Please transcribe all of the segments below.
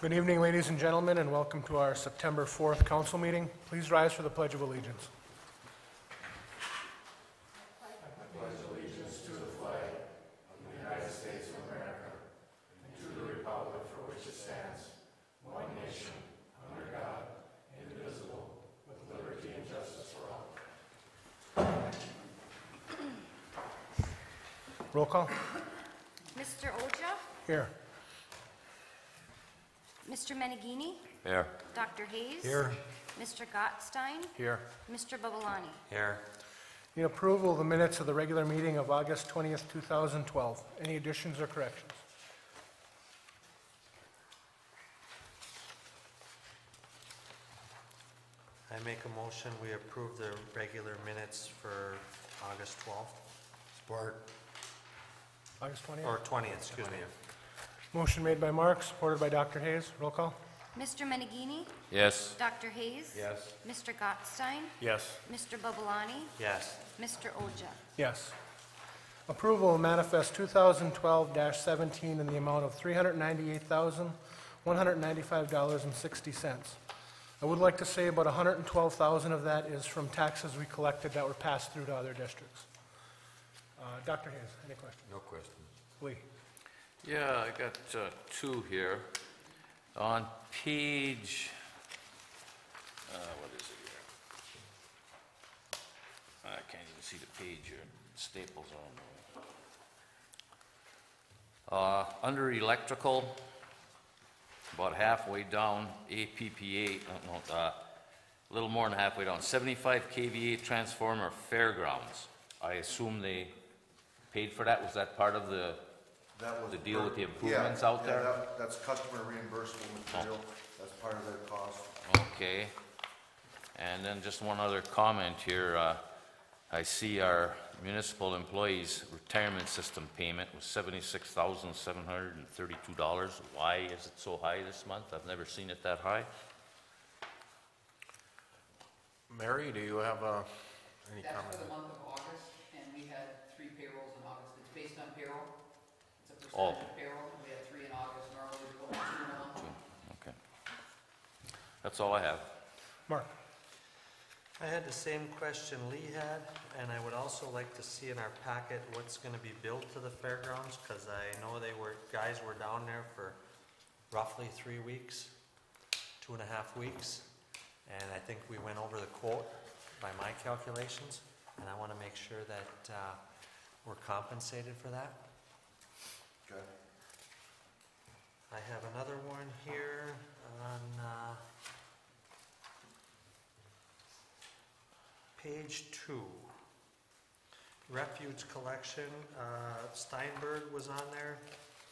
Good evening, ladies and gentlemen, and welcome to our September 4th council meeting. Please rise for the Pledge of Allegiance. Roll call. Mr. Oja? Here. Mr. Menegini? Here. Dr. Hayes? Here. Mr. Gottstein? Here. Mr. Babalani? Here. Need approval of the minutes of the regular meeting of August 20th, 2012. Any additions or corrections? I make a motion, we approve the regular minutes for August 12th. Support. August 20th? Or 20th, excuse me. Motion made by Mark, supported by Dr. Hayes. Roll call. Mr. Menegini? Yes. Dr. Hayes? Yes. Mr. Gottstein? Yes. Mr. Babalani? Yes. Mr. Oja? Yes. Approval of manifest 2012-17 in the amount of $398,195.60. I would like to say about $112,000 of that is from taxes we collected that were passed through to other districts. Dr. Hayes, any questions? No questions. Lee? Yeah, I got two here. On page, what is it here? I can't even see the page here. Staples are on. Under electrical, about halfway down, APPA, a little more than halfway down, 75 kVA transformer fairgrounds. I assume they paid for that. Was that part of the deal with the improvements out there? Yeah, that's customer reimbursable material. That's part of their cost. Okay. And then just one other comment here. I see our municipal employees' retirement system payment was $76,732. Why is it so high this month? I've never seen it that high. Mary, do you have any That's comment? for the month of August, and we had 3 payrolls in August. It's based on payroll. It's a Oh. percentage of payroll. We had 3 in August, normally we go 2 in a month. Okay. That's all I have. Mark? I had the same question Lee had, and I would also like to see in our packet what's gonna be billed to the fairgrounds, because I know guys were down there for roughly 3 weeks, 2.5 weeks, and I think we went over the quote by my calculations, and I wanna make sure that, we're compensated for that. Okay. I have another one here on page 2. Refuge collection, Steinberg was on there.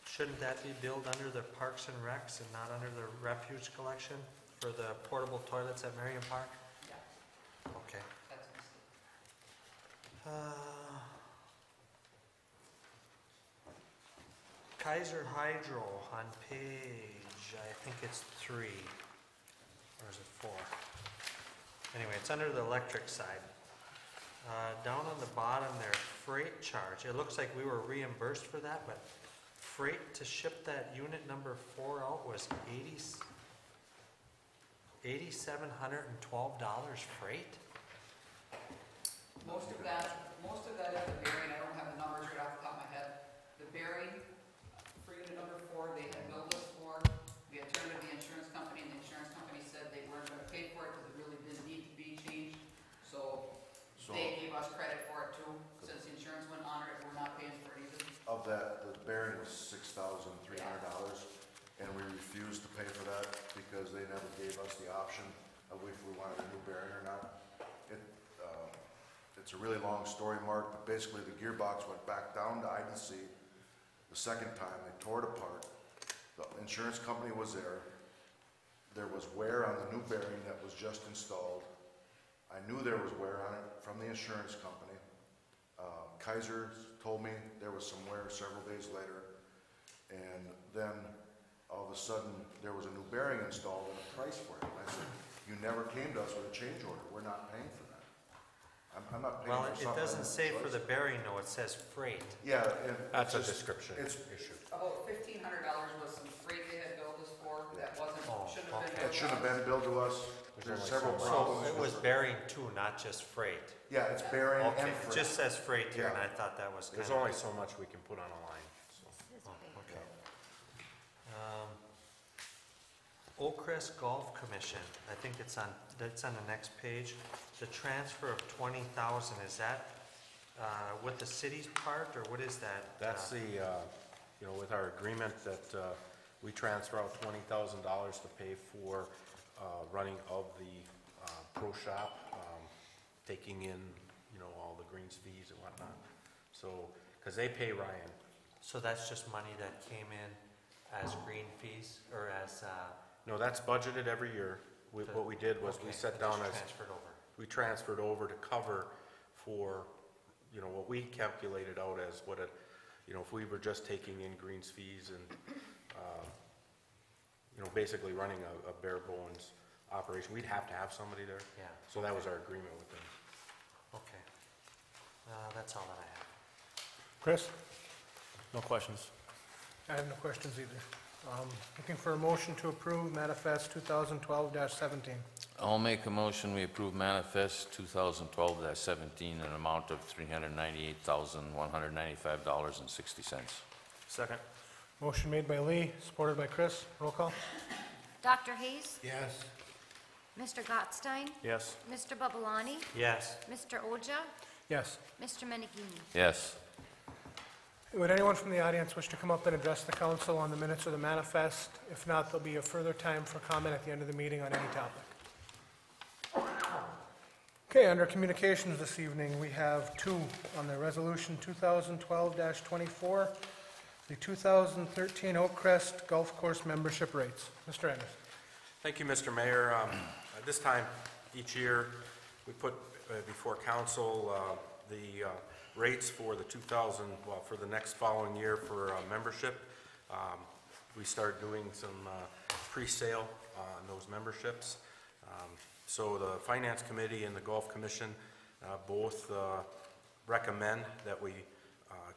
Shouldn't that be billed under the Parks and Recs and not under the refuge collection for the portable toilets at Marion Park? Yeah, Okay. that's a mistake. Kaiser Hydro on page, I think it's 3, or is it 4? Anyway, it's under the electric side. Down on the bottom there, freight charge. It looks like we were reimbursed for that, but freight to ship that unit number 4 out was $8,712 freight? Most of that is the bearing. I don't have the numbers right off the top of my head. The bearing for unit number 4, they had billed us for. We had turned to the insurance company, and the insurance company said they weren't gonna pay for it because it really didn't need to be changed. So they gave us credit for it too. Since the insurance went on it, we're not paying for it either. Of that, the bearing was $6,300, and we refused to pay for that because they never gave us the option of if we wanted a new bearing or not. It's a really long story, Mark, but basically the gearbox went back down to IDC the second time. They tore it apart. The insurance company was there. There was wear on the new bearing that was just installed. I knew there was wear on it from the insurance company. Kaiser told me there was some wear several days later, and then all of a sudden there was a new bearing installed and a price for it. And I said, you never came to us with a change order. We're not paying for that. I'm not paying Well, for it something. doesn't say for the bearing though, it says freight. Yeah, and That's a it's just- description It's issue. About $1,500 was some freight they had billed us for that it shouldn't have been billed to us. There's only several so much. problems. So it was bearing too, not just freight. Yeah, it's bearing Okay, and it freight. just says freight here, and Yeah. I thought that was kind of... There's only so much we can put on a line, so. Okay. Oakcrest Golf Commission, I think that's on the next page. The transfer of 20,000, is that with the city's part, or what is that? That's the, you know, with our agreement that we transfer out $20,000 to pay for running of the pro shop, taking in, you know, all the greens fees and whatnot. So, because they pay Ryan. So that's just money that came in as green fees, or as... No, that's budgeted every year. What we did was we okay, set it down just as, transferred over. we transferred over to cover for, you know, what we calculated out as what it, you know, if we were just taking in greens fees and, you know, basically running a bare bones operation, we'd have to have somebody there. Yeah. So that was our agreement with them. Okay. That's all that I have. Chris? No questions. I have no questions either. Looking for a motion to approve manifest 2012-17. I'll make a motion, we approve manifest 2012-17 in an amount of $398,195.60. Second. Motion made by Lee, supported by Chris. Roll call. Dr. Hayes? Yes. Mr. Gottstein? Yes. Mr. Babalani? Yes. Mr. Oja? Yes. Mr. Menegini? Yes. Would anyone from the audience wish to come up and address the council on the minutes of the manifest? If not, there'll be a further time for comment at the end of the meeting on any topic. Okay, under communications this evening, we have two on the resolution 2012-24, the 2013 Oakcrest Golf Course membership rates. Mr. Anderson. Thank you, Mr. Mayor. At this time each year, we put before council the rates for the for the next following year for membership. We started doing some pre-sale on those memberships. So the Finance Committee and the Golf Commission both recommend that we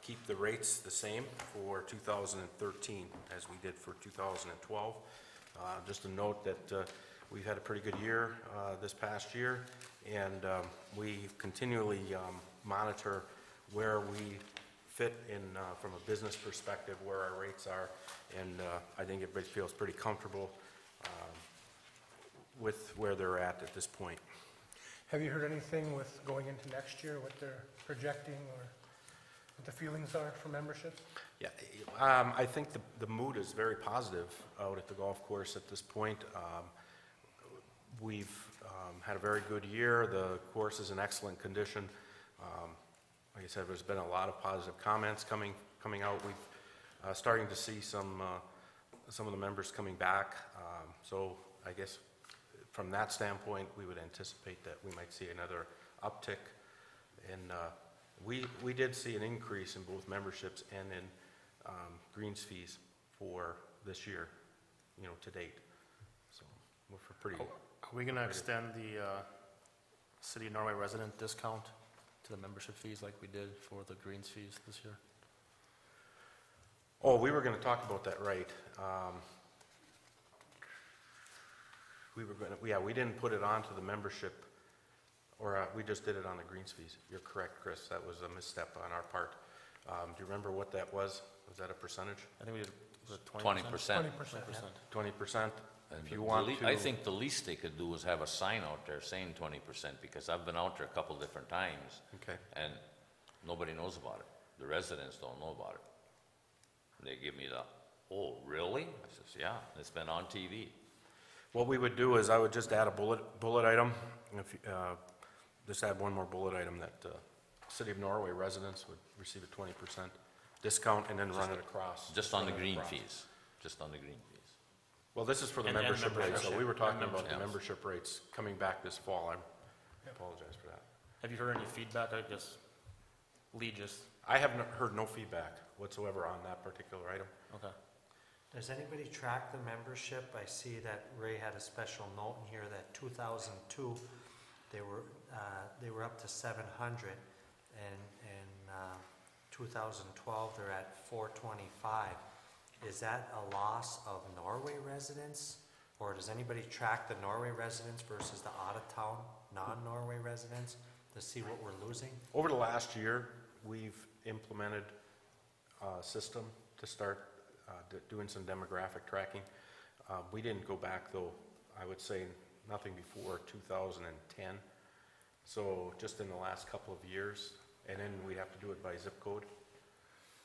keep the rates the same for 2013 as we did for 2012. Just a note that we've had a pretty good year this past year, and we continually monitor where we fit in from a business perspective, where our rates are, and I think everybody feels pretty comfortable with where they're at this point. Have you heard anything with going into next year, what they're projecting or what the feelings are for membership? Yeah, I think the mood is very positive out at the golf course at this point. We've had a very good year. The course is in excellent condition. Like I said, there's been a lot of positive comments coming out. We've starting to see some of the members coming back. So I guess from that standpoint, we would anticipate that we might see another uptick. And we did see an increase in both memberships and in greens fees for this year, you know, to date. So we're pretty. Are we going to extend the City of Norway resident discount to the membership fees like we did for the greens fees this year? Oh, we were going to talk about that, right. We didn't put it onto the membership, or we just did it on the greens fees. You're correct, Chris. That was a misstep on our part. Do you remember what that was? Was that a percentage? I think we did, was it 20%. 20%. 20%? And If you want to. I think the least they could do is have a sign out there saying 20%, because I've been out there a couple different times, Okay. and nobody knows about it. The residents don't know about it. They give me the, oh, really? I says, yeah, it's been on TV. What we would do is I would just add a bullet item. If just add one more bullet item that City of Norway residents would receive a 20% discount, and then run it across. Just on the run it green across. fees, just on the green fees. Well, this is for the And membership rates, so we were talking membership. about the Yes. membership rates coming back this fall. I apologize for that. Have you heard any feedback? I guess Lee just, I have heard no feedback whatsoever on that particular item. okay. Does anybody track the membership? I see that Ray had a special note in here that 2002, they were up to 700, and in 2012 they're at 425. Is that a loss of Norway residents? Or does anybody track the Norway residents versus the out-of-town, non-Norway residents to see what we're losing? Over the last year, we've implemented a system to start doing some demographic tracking. We didn't go back though, I would say nothing before 2010. So just in the last couple of years, and then we have to do it by zip code.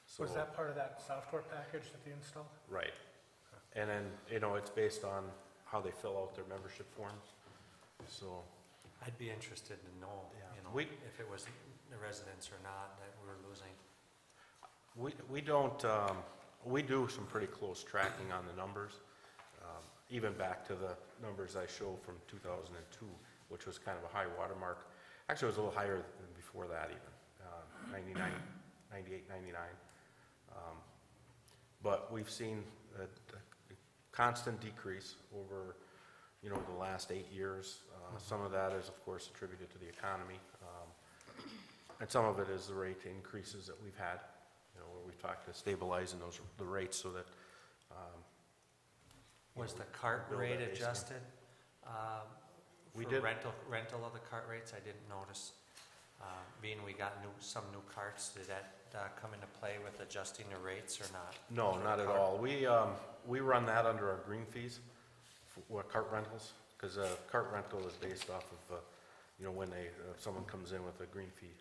So, Was that part of that software package that they installed? right. And then, it's based on how they fill out their membership forms. So, I'd be interested to know, Yeah. if it was the residents or not that we're losing. we don't, we do some pretty close tracking on the numbers, even back to the numbers I show from 2002, which was kind of a high watermark. Actually, it was a little higher than before that even, 99, 98, 99. But we've seen a constant decrease over, the last 8 years. Some of that is, of course, attributed to the economy. And some of it is the rate increases that we've had, where we've talked to stabilizing the rates so that, Was the cart build rate that baseline. adjusted? We For did. rental of the cart rates, I didn't notice. Being we got some new carts, did that come into play with adjusting the rates or not? no, For the not at cart? all. We run that under our green fees, for cart rentals, because cart rental is based off of, when someone comes in with a green fee,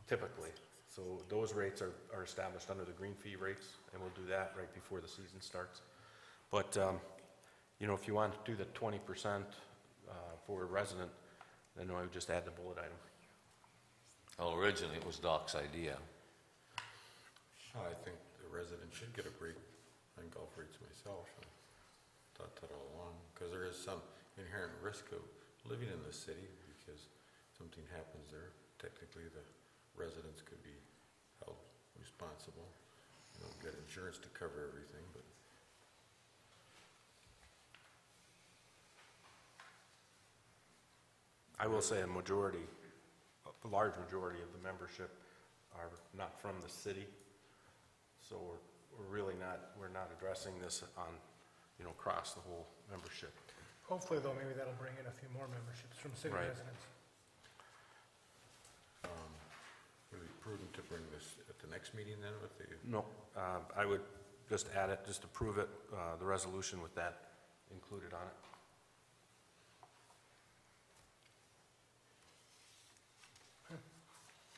typically. So those rates are established under the green fee rates, and we'll do that right before the season starts. But, if you want to do the 20% for a resident, then I would just add the bullet item. Well, originally it was Doc's idea. I think the resident should get a break on golf rates myself. I thought that all along, because there is some inherent risk of living in the city, because something happens there, technically the residents could be held responsible. Get insurance to cover everything, but I will say a large majority of the membership are not from the city. So we're not addressing this on, across the whole membership. Hopefully, though, maybe that'll bring in a few more memberships from city Right. residents. would it be prudent to bring this at the next meeting then with the, No, I would just add it, just approve it, the resolution with that included on it.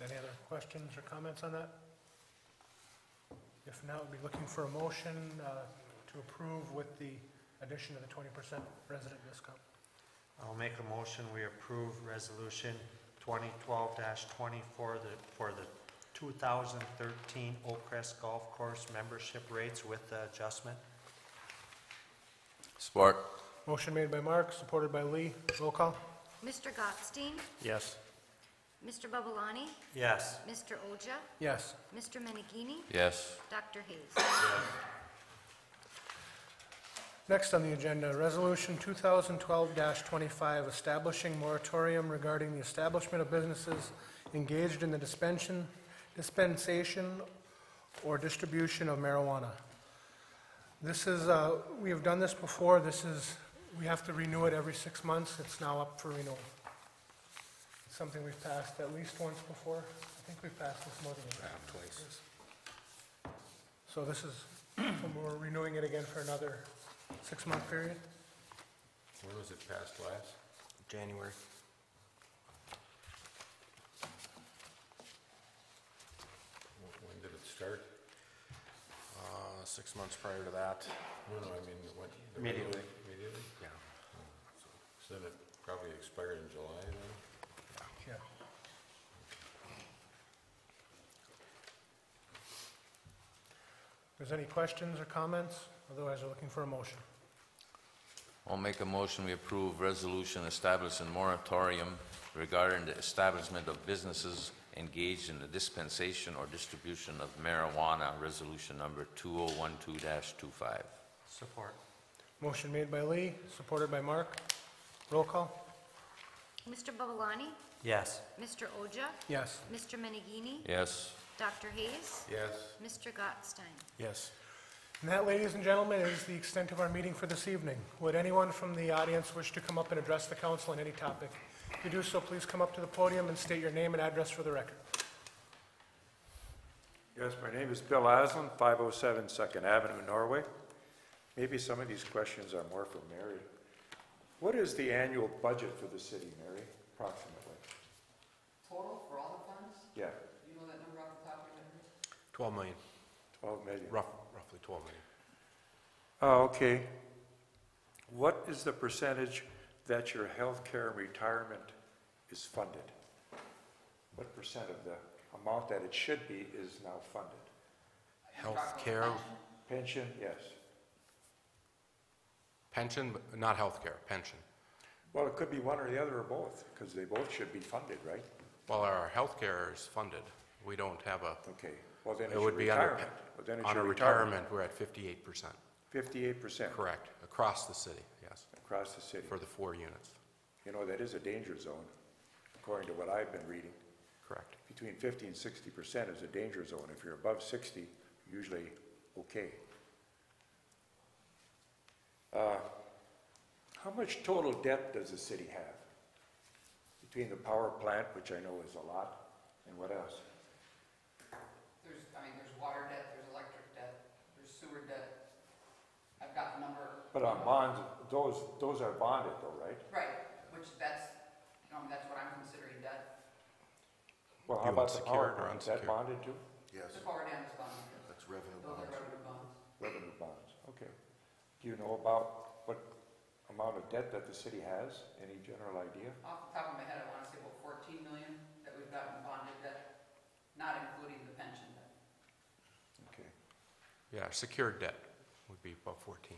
Any other questions or comments on that? If not, we'd be looking for a motion to approve with the addition of the 20% resident discount. I'll make a motion, we approve resolution 2012-20 for the 2013 Oak Crest Golf Course membership rates with the adjustment. Support. Motion made by Mark, supported by Lee. Roll call. Mr. Gottstein, Yes. Mr. Babalani, Yes. Mr. Oja, Yes. Mr. Menigini, Yes. Dr. Hayes. Next on the agenda, Resolution 2012-25, establishing moratorium regarding the establishment of businesses engaged in the dispensation or distribution of marijuana. This is, we have done this before. We have to renew it every 6 months. It's now up for renewal. It's something we've passed at least once before. I think we've passed this more than once. Twice. So this is, we're renewing it again for another 6-month period. when was it passed last? January. When did it start? 6 months prior to that. No, I mean, when? Immediately. Immediately? Yeah. So then it probably expired in July then? Yeah. If there's any questions or comments, otherwise we're looking for a motion. I'll make a motion, we approve resolution establishing moratorium regarding the establishment of businesses engaged in the dispensation or distribution of marijuana, resolution number 2012-25. Support. Motion made by Lee, supported by Mark. Roll call. Mr. Babalani, Yes. Mr. Oja, Yes. Mr. Menigini, Yes. Dr. Hayes, Yes. Mr. Gottstein. Yes. And that, ladies and gentlemen, is the extent of our meeting for this evening. Would anyone from the audience wish to come up and address the council on any topic? If you do so, please come up to the podium and state your name and address for the record. Yes, my name is Bill Aslan, 507 2nd Avenue, Norway. Maybe some of these questions are more for Mary. What is the annual budget for the city, Mary, approximately? Total for all the funds? Yeah, Do you know that number off the top of your head? 12 million, 12 million. roughly 12 million. Oh, okay. What is the percentage that your health care and retirement is funded? What percent of the amount that it should be is now funded? Health care, Pension, yes. pension, but not health care, pension. Well, it could be one or the other or both, because they both should be funded, right? Well, our health care is funded. We don't have a, Okay, well then it it's your would be under, retirement. Well, then it's on a your retirement, we're at 58%. 58%. Correct, across the city, yes, Across the city. for the 4 units. You know, that is a danger zone, according to what I've been reading. Correct. Between 50 and 60% is a danger zone. If you're above 60, usually okay. How much total debt does the city have? Between the power plant, which I know is a lot, and what else? There's water debt, there's electric debt, there's sewer debt. I've got the number. But on bonds, those are bonded though, right? Right, which that's what I'm considering debt. Well, You how about want the power secured or plant? Is that unsecured? bonded too? Yes, The power dam is bonded. that's revenue Those are bonds. revenue bonds. Revenue bonds, okay. Do you know about what amount of debt that the city has? Any general idea? Off the top of my head, I want to say about 14 million that we've got in bonded debt, not including the pension debt. Okay, Yeah, secured debt would be about 14.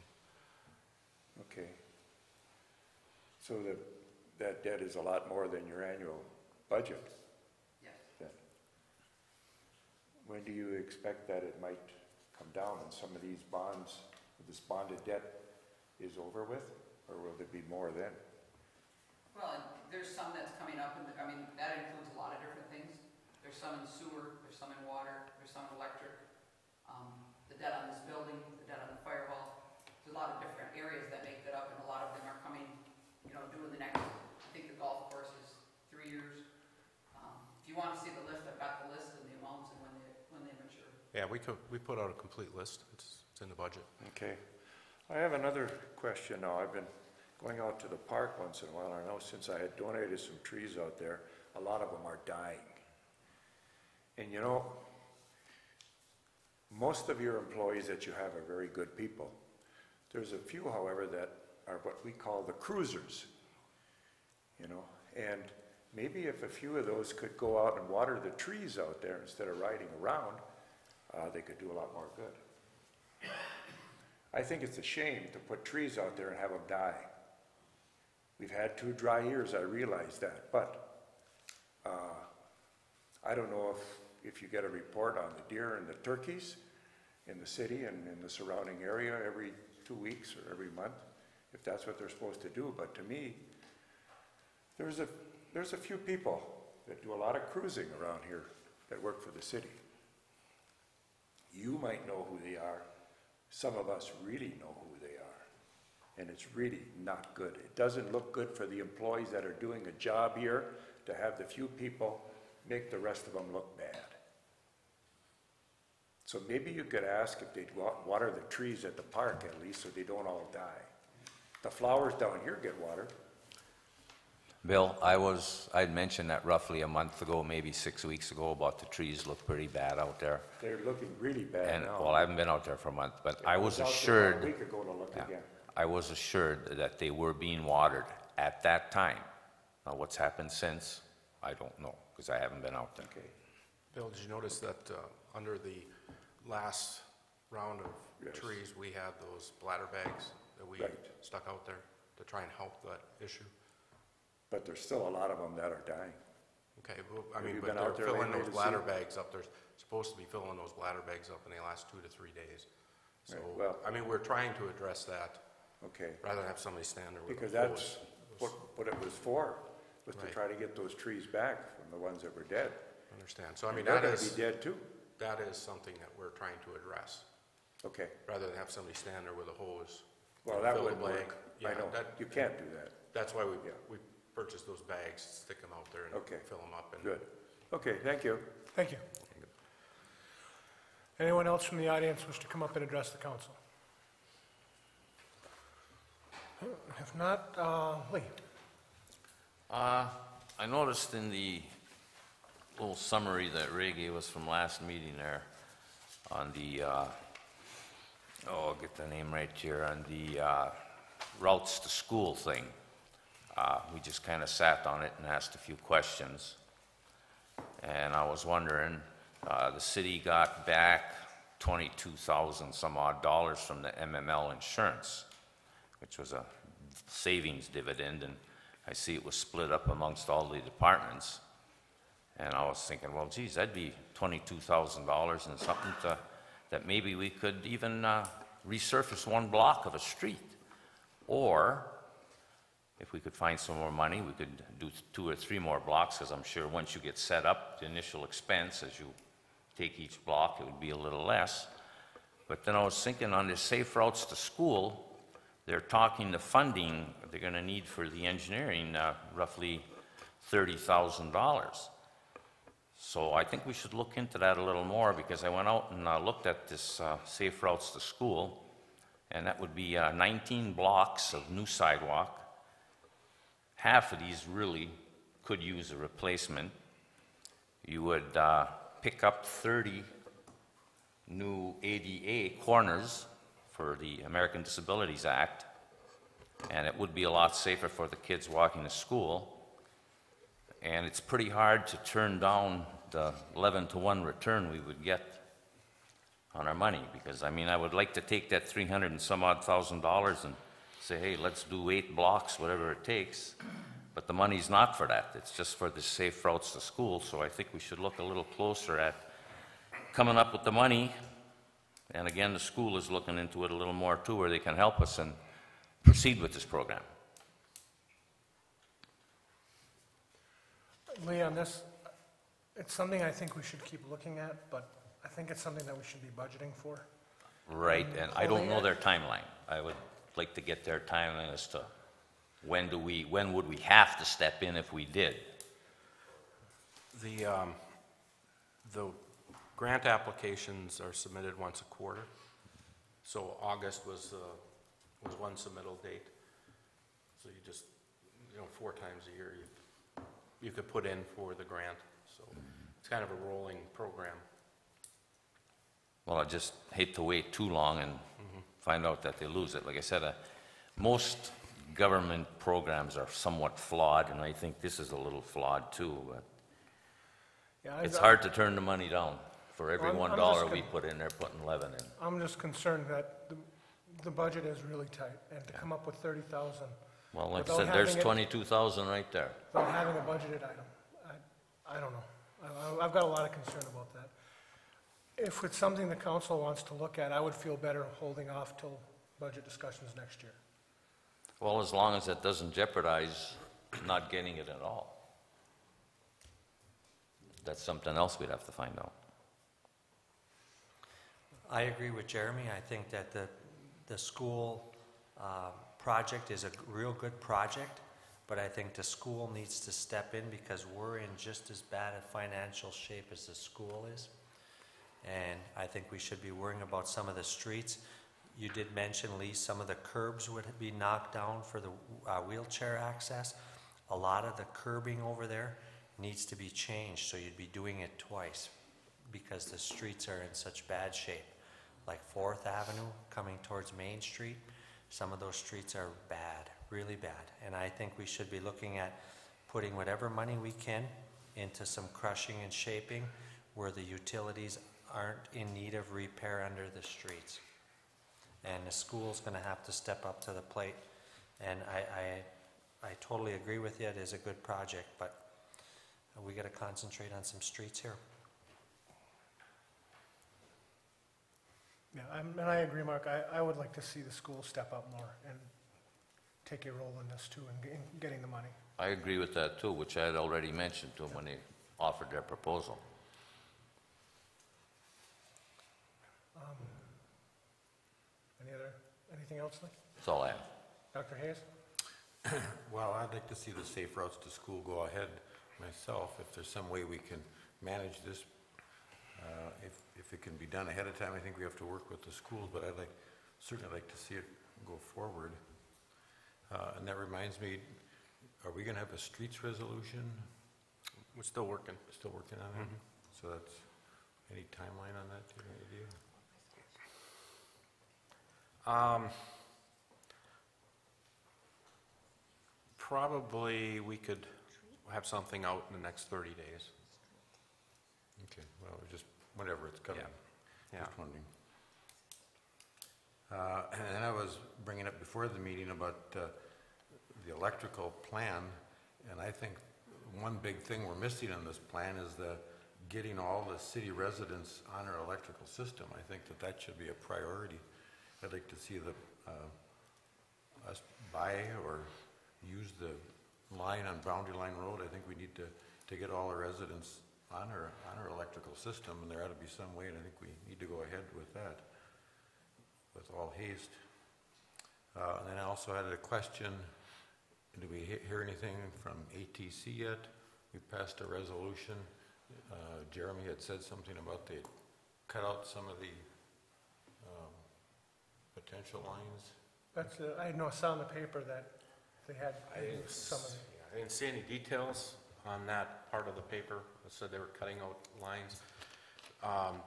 okay. So that debt is a lot more than your annual budget Yes. then. When do you expect that it might come down and some of these bonds, this bonded debt is over with? Or will there be more then? Well, and there's some that's coming up, and that includes a lot of different things. There's some in sewer, there's some in water, there's some in electric. The debt on this building, the debt on the fire hall. There's a lot of different areas that make that up, and a lot of them are coming, due in the next, I think the golf course is 3 years. If you want to see the list, I've got the list and the amounts and when they mature. Yeah, we put out a complete list. It's in the budget. Okay. I have another question now. I've been going out to the park once in a while. I know since I had donated some trees out there, a lot of them are dying. And most of your employees that you have are very good people. There's a few, however, that are what we call the cruisers, and maybe if a few of those could go out and water the trees out there instead of riding around, they could do a lot more good. I think it's a shame to put trees out there and have them die. We've had 2 dry years, I realize that, but I don't know if you get a report on the deer and the turkeys in the city and in the surrounding area every 2 weeks or every month, if that's what they're supposed to do. But to me, there's a few people that do a lot of cruising around here that work for the city. You might know who they are. Some of us really know who they are. And it's really not good. It doesn't look good for the employees that are doing a job here to have the few people make the rest of them look bad. So maybe you could ask if they'd water the trees at the park at least so they don't all die. The flowers down here get watered. Bill, I'd mentioned that roughly a month ago, maybe 6 weeks ago, about the trees look pretty bad out there. They're looking really bad And, now. well, I haven't been out there for a month, but I was out there assured, about a week ago to look yeah, again. I was assured that they were being watered at that time. Now, what's happened since, I don't know, because I haven't been out there. Okay. Bill, did you notice that under the last round of Yes. trees, we had those bladder bags that we Right. stuck out there to try and help that issue? But there's still a lot of them that are dying. Okay, well, I Have mean, you but been they're out there filling lately those to bladder see? bags up. They're supposed to be filling those bladder bags up in the last 2 to 3 days. So, Right, well- I mean, we're trying to address that Okay. rather than have somebody stand there with a Because hose. that's what it was for, was to Right. try to get those trees back from the ones that were dead. I understand. So, I mean, They're that gonna is, be dead too. that is something that we're trying to address. Okay, rather than have somebody stand there with a hose. well, that fill the wouldn't bag. work. Yeah, I know, that- you can't do that. That's why Yeah. we purchased those bags, stick them out there and Okay. fill them up. And Good. Okay, thank you. Thank you. Anyone else from the audience wish to come up and address the council? If not, Lee? I noticed in the little summary that Ray gave us from last meeting there on the, I'll get the name right here, on the routes to school thing. We just kind of sat on it and asked a few questions. And I was wondering, the city got back 22,000 some odd dollars from the MML insurance, which was a savings dividend, and I see it was split up amongst all the departments. And I was thinking, well, geez, that'd be $22,000 and something that maybe we could even resurface one block of a street. Or if we could find some more money, we could do 2 or 3 more blocks, because I'm sure once you get set up, the initial expense, as you take each block, it would be a little less. But then I was thinking on the safe routes to school, they're talking the funding they're going to need for the engineering, roughly $30,000. So I think we should look into that a little more, because I went out and looked at this safe routes to school, and that would be 19 blocks of new sidewalk. Half of these really could use a replacement. You would pick up 30 new ADA corners for the American Disabilities Act, and it would be a lot safer for the kids walking to school. And it's pretty hard to turn down the 11-to-1 return we would get on our money, because I mean, I would like to take that 300 and some odd thousand dollars and say, hey, let's do 8 blocks, whatever it takes. But the money's not for that. It's just for the safe routes to school. So I think we should look a little closer at coming up with the money. And again, the school is looking into it a little more too, where they can help us and proceed with this program. Lee, on this, it's something I think we should keep looking at, but I think it's something that we should be budgeting for. Right, and I don't know their timeline. I would like to get their timeline as to when would we have to step in if we did? The grant applications are submitted once a quarter. So August was one submittal date. So you just, 4 times a year you could put in for the grant. So it's kind of a rolling program. Well, I just hate to wait too long and find out that they lose it. Like I said, most government programs are somewhat flawed, and I think this is a little flawed too. But Yeah, it's hard to turn the money down. For every Well, I'm $1 just we put in, they're putting 11 in. I'm just concerned that the budget is really tight, and to come up with 30,000 Well, like I without said, there's having it- 22,000 right there. without having a budgeted item, I don't know. I've got a lot of concern about that. If it's something the council wants to look at, I would feel better holding off till budget discussions next year. Well, as long as it doesn't jeopardize not getting it at all. That's something else we'd have to find out. I agree with Jeremy. I think that the school project is a real good project, but I think the school needs to step in because we're in just as bad a financial shape as the school is. And I think we should be worrying about some of the streets. You did mention, Lee, some of the curbs would be knocked down for the wheelchair access. A lot of the curbing over there needs to be changed, so you'd be doing it twice because the streets are in such bad shape. Like 4th Avenue coming towards Main Street, some of those streets are bad, really bad. And I think we should be looking at putting whatever money we can into some crushing and shaping where the utilities aren't in need of repair under the streets. And the school's gonna have to step up to the plate. And I totally agree with you, it is a good project, but we gotta concentrate on some streets here. Yeah, and I agree, Mark. I would like to see the school step up more and take a role in this too, and getting the money. I agree with that too, which I had already mentioned to them when they offered their proposal. Anything else, Lee? That's all I have. Dr. Hayes? Well, I'd like to see the safe routes to school go ahead myself, if there's some way we can manage this. If it can be done ahead of time, I think we have to work with the schools, but certainly like to see it go forward. And that reminds me, are we gonna have a streets resolution? We're still working. Still working on it? So that's, any timeline on that, do you have any idea? Probably we could have something out in the next 30 days. Okay, well, just whenever it's coming. Yeah. Just wondering. And then I was bringing up before the meeting about the electrical plan, and I think one big thing we're missing on this plan is getting all the city residents on our electrical system. I think that should be a priority. I'd like to see us buy or use the line on Boundary Line Road. I think we need to get all our residents on our electrical system, and there ought to be some way, and I think we need to go ahead with that with all haste. And then I also had a question, did we hear anything from ATC yet? We passed a resolution. Jeremy had said something about they cut out some of the potential lines. That's, I know, I saw in the paper that they had some of it. I didn't see any details on that part of the paper. It said they were cutting out lines.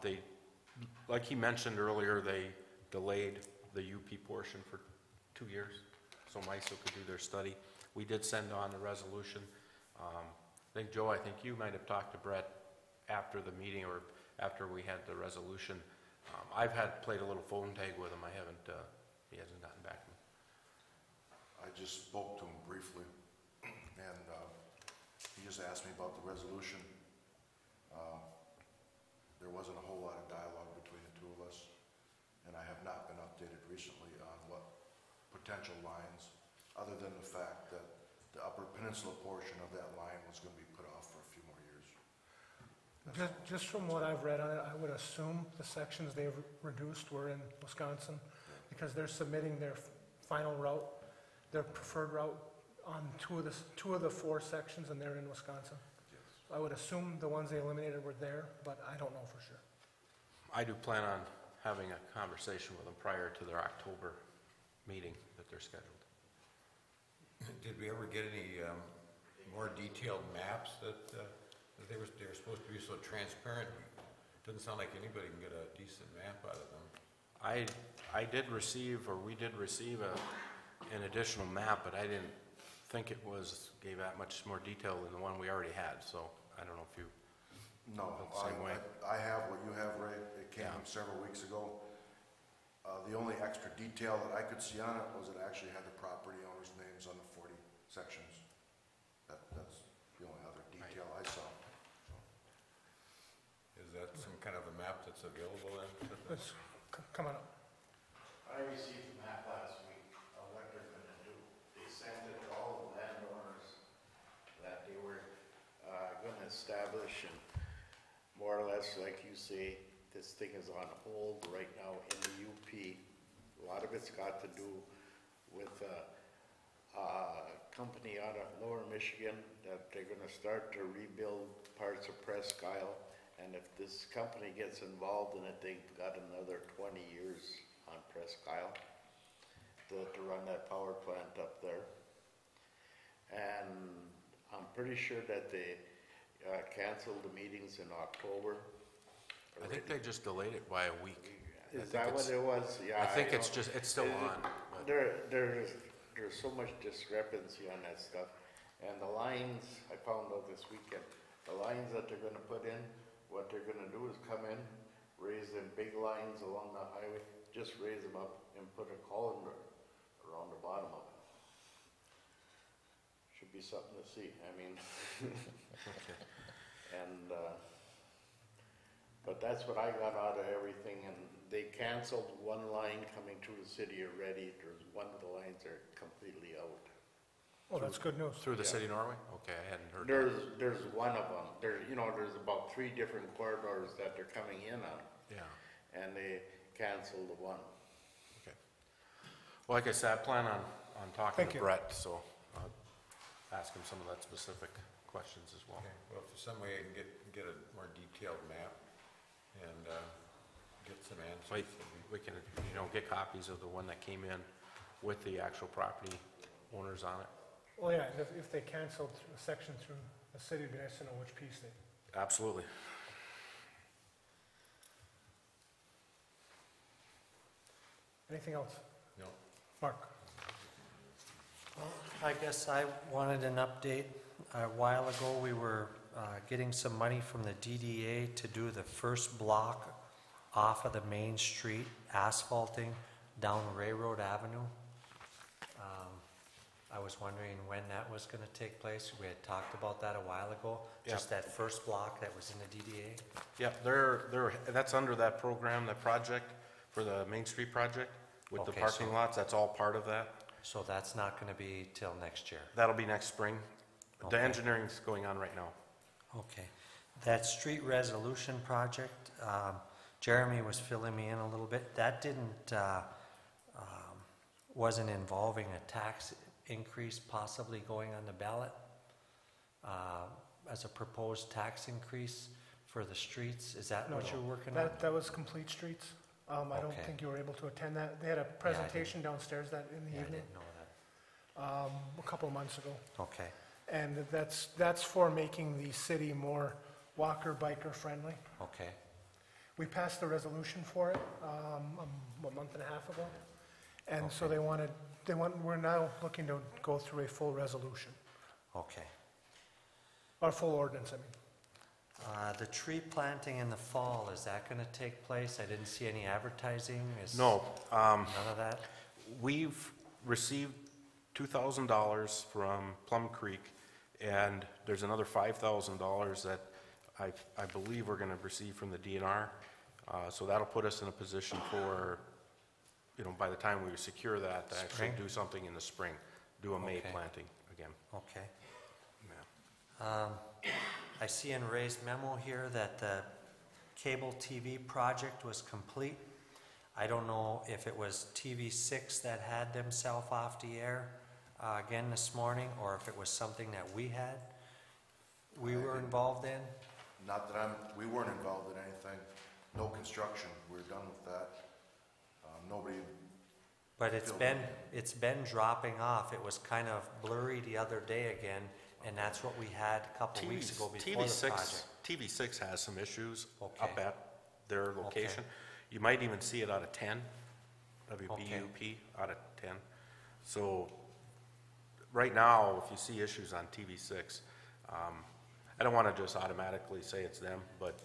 They, like he mentioned earlier, they delayed the UP portion for 2 years, so MISO could do their study. We did send on the resolution. I think, Joe, I think you might have talked to Brett after the meeting or after we had the resolution. I've played a little phone tag with him. I haven't, he hasn't gotten back to me. I just spoke to him briefly, and he just asked me about the resolution. There wasn't a whole lot of dialogue between the two of us, and I have not been updated recently on what potential lines, other than the fact that the Upper Peninsula portion of that line was going to be put off for a few more years. Just from what I've read on it, I would assume the sections they've reduced were in Wisconsin, because they're submitting their final route, their preferred route on two of the 4 sections, and they're in Wisconsin. Yes. I would assume the ones they eliminated were there, but I don't know for sure. I do plan on having a conversation with them prior to their October meeting that they're scheduled. Did we ever get any more detailed maps that they were supposed to be so transparent? Doesn't sound like anybody can get a decent map out of them. I did receive, or we did receive an additional map, but I didn't think it gave that much more detail than the one we already had, so I don't know if you No, felt the same way. I have what you have, Ray. It came Yeah. several weeks ago. The only extra detail that I could see on it was it actually had the property owners' names on the 40 sections. That's the only other detail I saw. So, Is that some kind of a map that's available then? It's coming up. I received a map last week of what they're gonna do. They sent it to all the landowners that they were gonna establish, and more or less, like you say, this thing is on hold right now in the UP. A lot of it's got to do with a company out of Lower Michigan that they're gonna start to rebuild parts of Presque Isle. And if this company gets involved in it, they've got another 20 years on Presque Isle to run that power plant up there. And I'm pretty sure that they canceled the meetings in October. I think they just delayed it by a week. Is that what it was? Yeah. I think know. it's still on. but- There's so much discrepancy on that stuff. And the lines, I found out this weekend, the lines that they're gonna put in, what they're gonna do is come in, raise them big lines along the highway, just raise them up and put a column around the bottom of it. Should be something to see, I mean. And, but that's what I got out of everything, and they canceled one line coming through the city already. There's one of the lines are completely out. Well, that's good news. Through the city of Norway? Okay, I hadn't heard that. There's one of them. There's about 3 different corridors that they're coming in on, Yeah, and they canceled the one. okay. Well, like I said, I plan on talking Thank to you. Brett, so I'll ask him some of that specific questions as well. Okay, well, if there's some way I can get a more detailed map and, get some answers. We can, get copies of the one that came in with the actual property owners on it. Well, yeah, if they canceled a section through the city, it'd be nice to know which piece they. Absolutely. Anything else? No. Mark? I guess I wanted an update. A while ago, we were getting some money from the DDA to do the first block off of the main street, asphalting down Railroad Avenue. I was wondering when that was gonna take place. We had talked about that a while ago, just that first block that was in the DDA. Yeah, that's under that program, that project, for the Main Street project, with the Okay, parking so- lots, that's all part of that. So that's not gonna be till next year. That'll be next spring. The Okay. engineering's going on right now. Okay. That street resolution project, Jeremy was filling me in a little bit. That didn't, wasn't involving a tax increase possibly going on the ballot as a proposed tax increase for the streets. Is that what No, you're working on? That was Complete Streets. I don't Okay. think you were able to attend that. They had a presentation downstairs that in the Yeah, I evening, didn't know that. a couple of months ago. Okay, And that's for making the city more walker, biker friendly. okay, We passed the resolution for it, a month and a half ago. And so we're now looking to go through a full resolution, okay. or full ordinance, I mean. The tree planting in the fall, is that gonna take place? I didn't see any advertising. No, None of that? we've received $2,000 from Plum Creek, and there's another $5,000 that I believe we're gonna receive from the DNR. So that'll put us in a position for, by the time we secure that, to actually Spring? do something in the spring, do a May Okay. planting again. Okay. Yeah. I see in Ray's memo here that the cable TV project was complete. I don't know if it was TV6 that had themselves off the air again this morning, or if it was something that we were involved in. Not that we weren't involved in anything, no construction, we're done with that. Nobody, But it's been dropping off. It was kind of blurry the other day again, and that's what we had a couple weeks ago before the project. TV6 has some issues Okay. up at their location. You might even see it out of 10, WBUP out of 10. So right now, if you see issues on TV6, I don't want to just automatically say it's them, but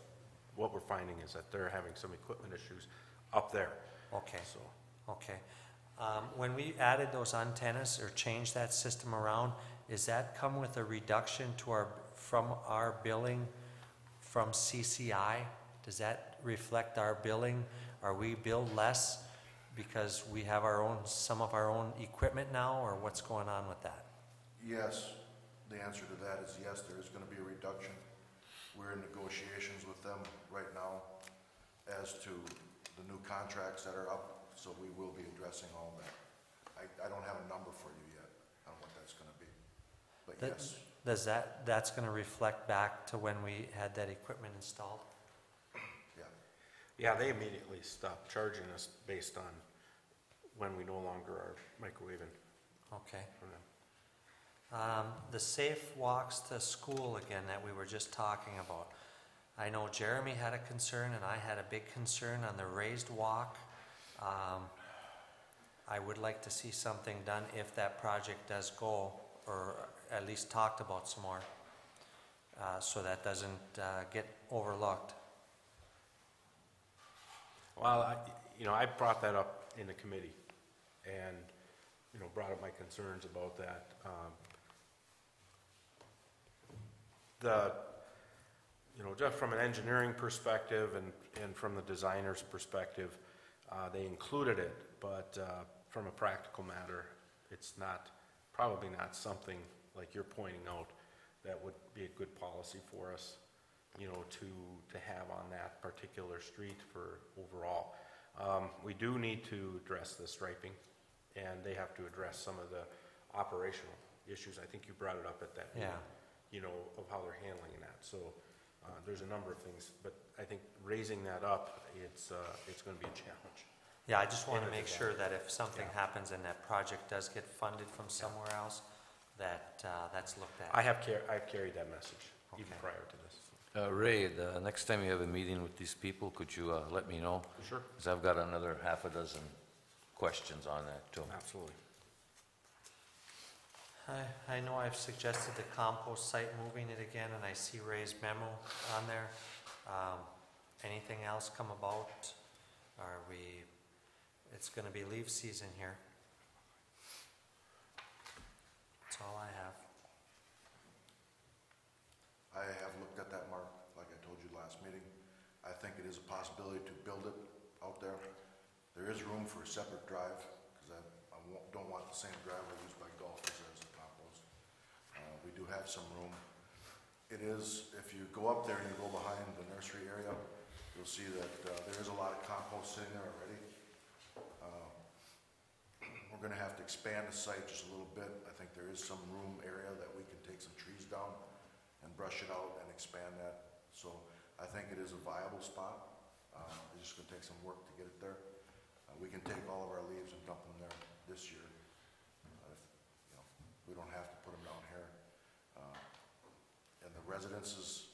what we're finding is that they're having some equipment issues up there. Okay, So, okay. When we added those antennas or changed that system around, does that come with a reduction from our billing from CCI? Does that reflect our billing? Are we billed less because we have some of our own equipment now, or what's going on with that? yes, the answer to that is yes, there is gonna be a reduction. We're in negotiations with them right now as to the new contracts that are up, so we will be addressing all of that. I don't have a number for you yet on what that's gonna be, but yes, That's gonna reflect back to when we had that equipment installed? yeah. yeah, they immediately stopped charging us based on when we no longer are microwaving Okay. from them. The safe walks to school again that we were just talking about. I know Jeremy had a concern and I had a big concern on the raised walk. I would like to see something done if that project does go, or at least talked about some more, so that doesn't get overlooked. Well, I brought that up in the committee and, brought up my concerns about that. Just from an engineering perspective and from the designer's perspective, they included it, but from a practical matter, it's probably not something like you're pointing out that would be a good policy for us, to have on that particular street for overall. We do need to address the striping and they have to address some of the operational issues. I think you brought it up at that meeting, you know, of how they're handling that. So there's a number of things, but I think raising that up, it's going to be a challenge. Yeah, I just want to make Yeah. sure that if something Yeah. happens and that project does get funded from somewhere else, that that's looked at. I've carried that message even Okay. prior to this. Ray, the next time you have a meeting with these people, could you let me know? Sure. Because I've got another half a dozen questions on that too. Absolutely. I know I've suggested the compost site, moving it again, and I see Ray's memo on there. Anything else come about? Are we, it's gonna be leaf season here. That's all I have. I have looked at that, Mark, like I told you last meeting. I think it is a possibility to build it out there. There is room for a separate drive, because don't want the same driveway used by golfers as the compost. We do have some room. It is, if you go up there and you go behind the nursery area, you'll see that there is a lot of compost sitting there already. We're gonna have to expand the site just a little bit. I think there is some room area that we can take some trees down and brush it out and expand that. So I think it is a viable spot. It's just gonna take some work to get it there. We can take all of our leaves and dump them there this year. We don't have to put them down here. And the residences,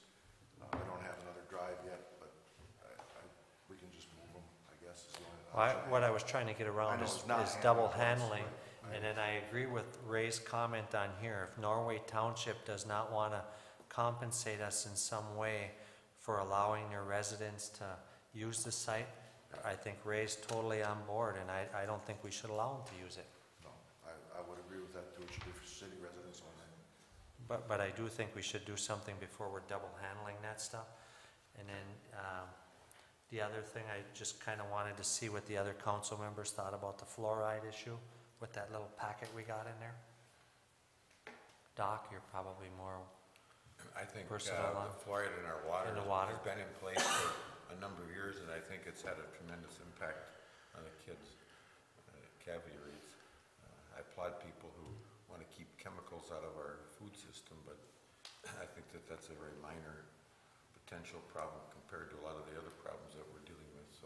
we don't have another drive yet, but we can just move them, I guess, is the only option. What I was trying to get around I know is it's not double handling, handling. And then I agree with Ray's comment on here. If Norway Township does not want to compensate us in some way for allowing their residents to use the site, I think Ray's totally on board, and I don't think we should allow them to use it. No, I would agree with that too. It should be for city residents only. But I do think we should do something before we're double handling that stuff. And then the other thing, I just kind of wanted to see what the other council members thought about the fluoride issue with that little packet we got in there. Doc, you're probably more I think versatile on the fluoride in our water in the water. has been in place for a number of years, and I think it's had a tremendous impact on the kids' cavity rates. I applaud people who want to keep chemicals out of our food system, but I think that that's a very minor potential problem compared to a lot of the other problems that we're dealing with. So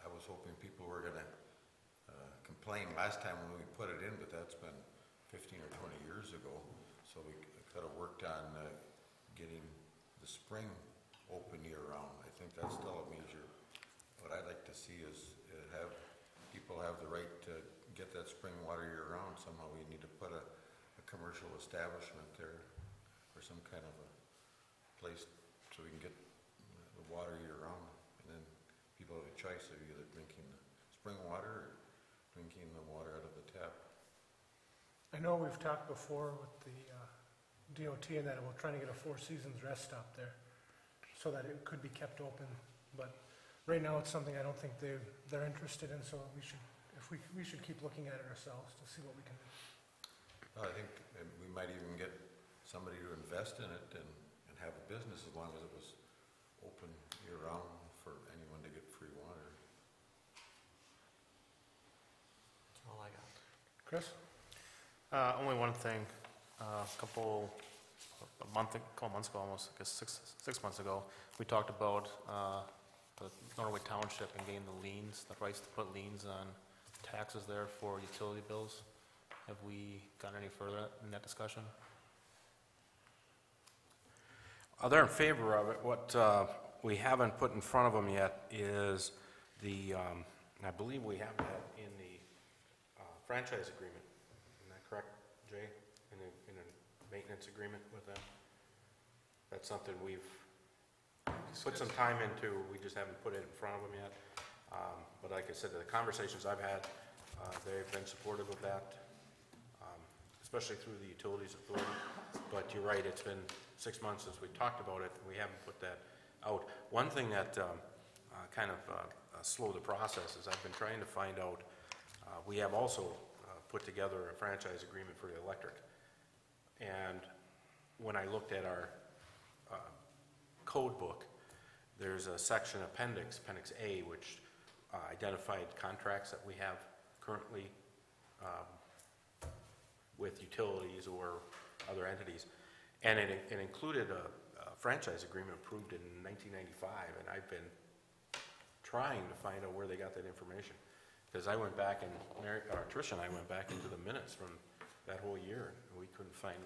I was hoping people were going to complain last time when we put it in, but that's been 15 or 20 years ago. So we could have worked on getting the spring open year-round. I think that's still a major, what I'd like to see is have people have the right to get that spring water year-round. Somehow we need to put a commercial establishment there or some kind of a place so we can get the water year-round. And then people have a choice of either drinking the spring water or drinking the water out of the tap. I know we've talked before with the DOT and that we're trying to get a Four Seasons rest stop there so that it could be kept open. But right now it's something I don't think they're interested in, so we should keep looking at it ourselves to see what we can do. Well, I think we might even get somebody to invest in it and have a business as long as it was open year-round for anyone to get free water. That's all I got. Chris? Only one thing. A couple months ago, almost, I guess 6 months ago, we talked about the Norway Township and getting the liens, the rights to put liens on taxes there for utility bills. Have we gone any further in that discussion? They're in favor of it. What we haven't put in front of them yet is the, I believe we have that in the franchise agreement. Isn't that correct, Jay? In a maintenance agreement with them? That's something we've put some time into. We just haven't put it in front of them yet. But like I said, the conversations I've had, they've been supportive of that, especially through the Utilities Authority. But you're right, it's been 6 months since we talked about it, and we haven't put that out. One thing that kind of slowed the process is I've been trying to find out, we have also put together a franchise agreement for the electric. And when I looked at our code book, there's a section appendix A, which identified contracts that we have currently with utilities or other entities. And it included a franchise agreement approved in 1995, and I've been trying to find out where they got that information. Because I went back and, Tricia and I went back into the minutes from that whole year, and we couldn't find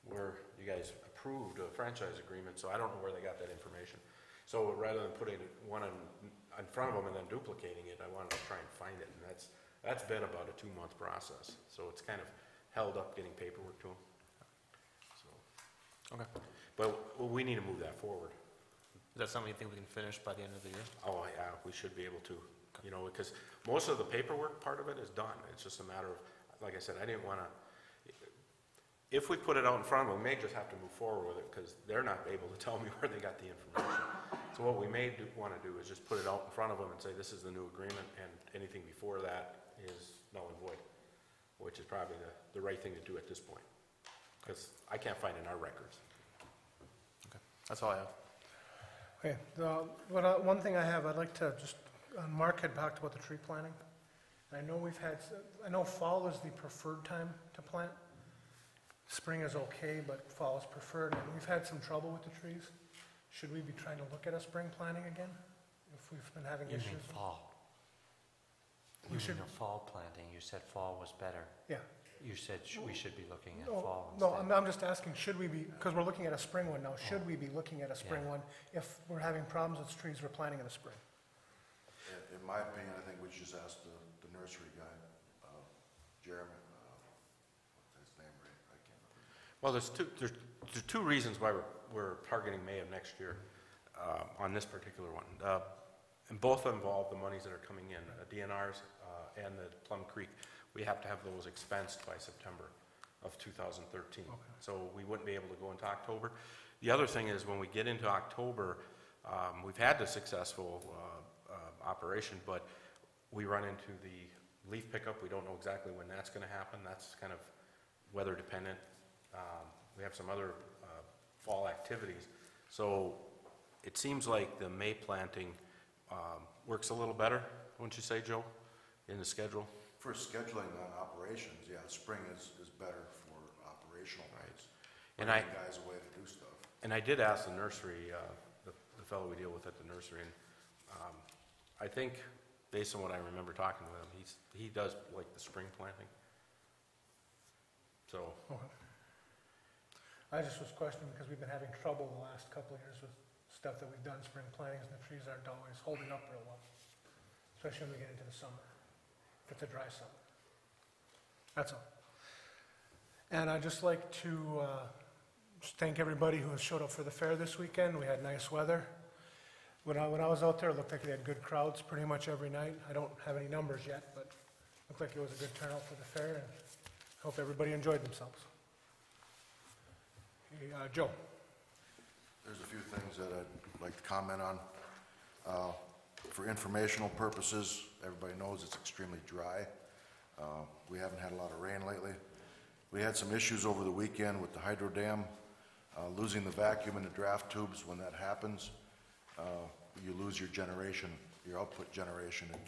where you guys approved a franchise agreement, so I don't know where they got that information. So rather than putting one in front of them and then duplicating it, I wanted to try and find it, and that's been about a 2-month process. So it's kind of held up getting paperwork to them. So, Okay. but we need to move that forward. Is that something you think we can finish by the end of the year? Oh, yeah, we should be able to, you know, because most of the paperwork part of it is done. It's just a matter of, like I said, I didn't want to, if we put it out in front of them, we may just have to move forward with it because they're not able to tell me where they got the information. So what we may want to do is just put it out in front of them and say, this is the new agreement, and anything before that is null and void, which is probably the right thing to do at this point, because I can't find in our records. Okay, that's all I have. Okay, one thing I have, I'd like to just, Mark had talked about the tree planting. And I know fall is the preferred time to plant. Spring is okay, but fall is preferred, and we've had some trouble with the trees. Should we be trying to look at a spring planting again, if we've been having You issues? mean fall? We You should- mean a fall planting, you said fall was better. Yeah. You said we should be looking at No, fall no, instead. I'm just asking, should we be, because we're looking at a spring one now, should we be looking at a spring Yeah. one if we're having problems with trees we're planting in the spring? In my opinion, I think we should just ask the nursery guy, Jeremy, what's his name, right? I can't remember. Well, there's two reasons why we're targeting May of next year on this particular one. And both involve the monies that are coming in, DNRs and the Plum Creek. We have to have those expensed by September of 2013. Okay. So we wouldn't be able to go into October. The other thing is when we get into October, we've had the successful operation, but we run into the leaf pickup. We don't know exactly when that's going to happen. That's kind of weather dependent. We have some other fall activities. So it seems like the May planting works a little better, wouldn't you say, Joe, in the schedule? For scheduling on operations, yeah, spring is better for operational rights. And Giving guys a way to do stuff. And I did ask the nursery, the fellow we deal with at the nursery, and I think, based on what I remember talking with him, he does like the spring planting. So, Okay. I just was questioning because we've been having trouble the last couple of years with stuff that we've done, spring plantings, and the trees aren't always holding up real well, especially when we get into the summer, if it's a dry summer. That's all. And I'd just like to just thank everybody who has showed up for the fair this weekend. We had nice weather. When I was out there, it looked like they had good crowds pretty much every night. I don't have any numbers yet, but it looked like it was a good turnout for the fair, and I hope everybody enjoyed themselves. Okay, Joe? There's a few things that I'd like to comment on. For informational purposes, everybody knows it's extremely dry. We haven't had a lot of rain lately. We had some issues over the weekend with the hydro dam, losing the vacuum in the draft tubes. When that happens, you lose your generation, your output generation, and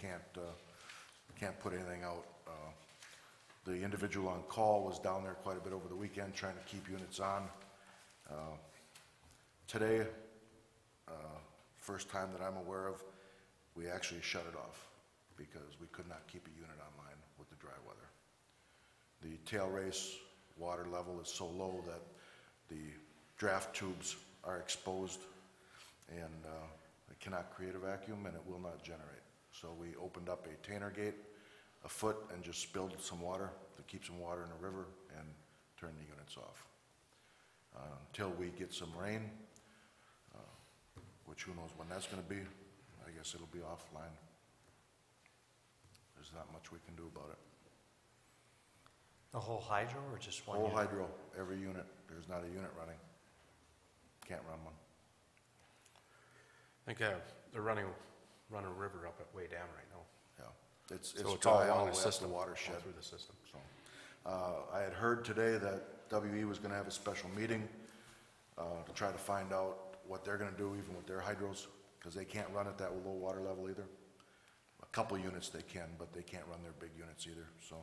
can't put anything out. The individual on call was down there quite a bit over the weekend trying to keep units on. Today, first time that I'm aware of, we actually shut it off because we could not keep a unit online with the dry weather. The tail race water level is so low that the draft tubes are exposed and it cannot create a vacuum and it will not generate. So we opened up a Tanner gate a foot and just spilled some water to keep some water in the river and turn the units off. Until we get some rain, which who knows when that's going to be. I guess it'll be offline. There's not much we can do about it. The whole hydro or just one Whole unit? hydro, every unit. There's not a unit running. Can't run one. I think they're running a river up at Way Dam right now. Yeah, it's So it's dry all all along the the way up system, the all watershed. through the system. So, I had heard today that WE was going to have a special meeting to try to find out what they're going to do even with their hydros, because they can't run at that low water level either. couple units they can, but they can't run their big units either. So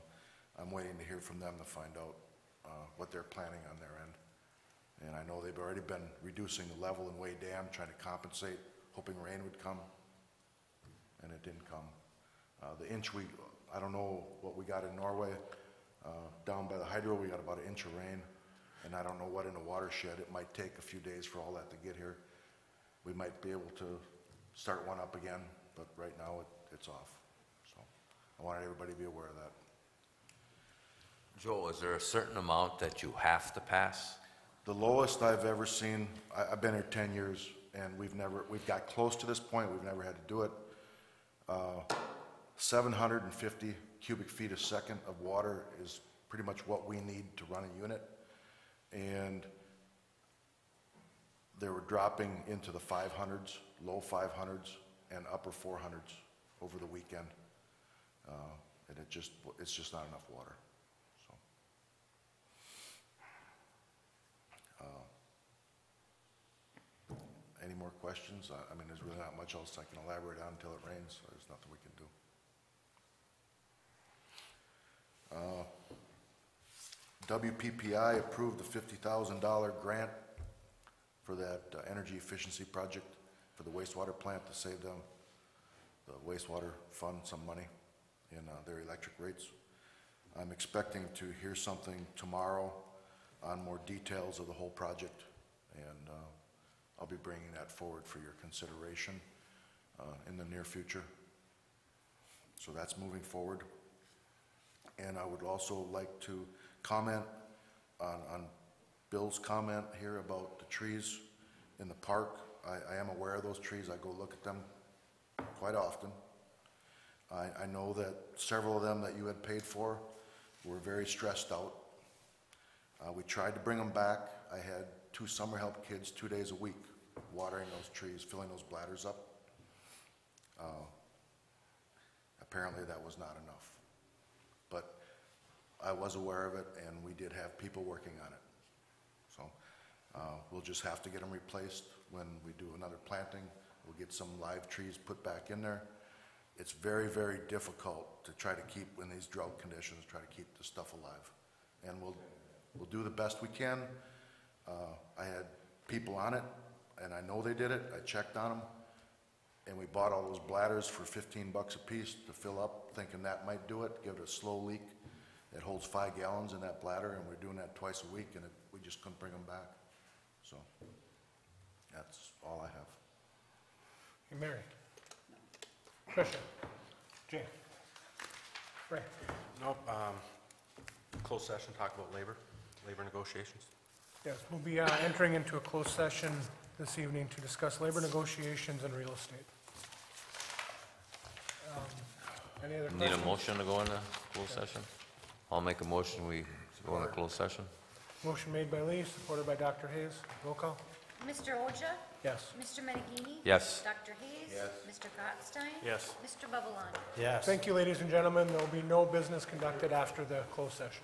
I'm waiting to hear from them to find out what they're planning on their end. And I know they've already been reducing the level in Way Dam, trying to compensate, hoping rain would come, and it didn't come. The inch I don't know what we got in Norway. Down by the hydro, we got about an inch of rain, and I don't know what in the watershed. It might take a few days for all that to get here. We might be able to start one up again, but right now it's off. So I wanted everybody to be aware of that. Joe, is there a certain amount that you have to pass? The lowest I've ever seen, I've been here 10 years, and we've got close to this point, we've never had to do it. 750 cubic feet a second of water is pretty much what we need to run a unit. And they were dropping into the 500s, low 500s, and upper 400s over the weekend. And it's just not enough water. So, any more questions? I mean, there's really not much else I can elaborate on until it rains, so there's nothing we can do. WPPI approved the $50,000 grant for that energy efficiency project for the wastewater plant to save them, the wastewater fund, some money in their electric rates. I'm expecting to hear something tomorrow on more details of the whole project, and I'll be bringing that forward for your consideration in the near future. So that's moving forward. And I would also like to comment on Bill's comment here about the trees in the park. I am aware of those trees. I go look at them quite often. I know that several of them that you had paid for were very stressed out. We tried to bring them back. I had 2 summer help kids 2 days a week watering those trees, filling those bladders up. Apparently that was not enough. But I was aware of it, and we did have people working on it. So we'll just have to get them replaced when we do another planting. We'll get some live trees put back in there. It's very, very difficult to try to keep, in these drought conditions, try to keep the stuff alive. And we'll do the best we can. I had people on it, and I know they did it. I checked on them, and we bought all those bladders for $15 a piece to fill up, thinking that might do it, give it a slow leak. It holds 5 gallons in that bladder, and we're doing that twice a week, and we just couldn't bring them back. So that's all I have. Hey, Mary. Tricia. Jane. Ray. Nope, closed session, talk about labor negotiations. Yes, we'll be entering into a closed session this evening to discuss labor negotiations and real estate. Any other Need questions? a motion to go into closed session? I'll make a motion, we go into closed session. Motion made by Lee, supported by Dr. Hayes. Roll call? Mr. Oja? Yes. Mr. Menegini? Yes. Dr. Hayes? Yes. Mr. Gottstein? Yes. Mr. Babalani? Yes. Thank you, ladies and gentlemen. There will be no business conducted after the closed session.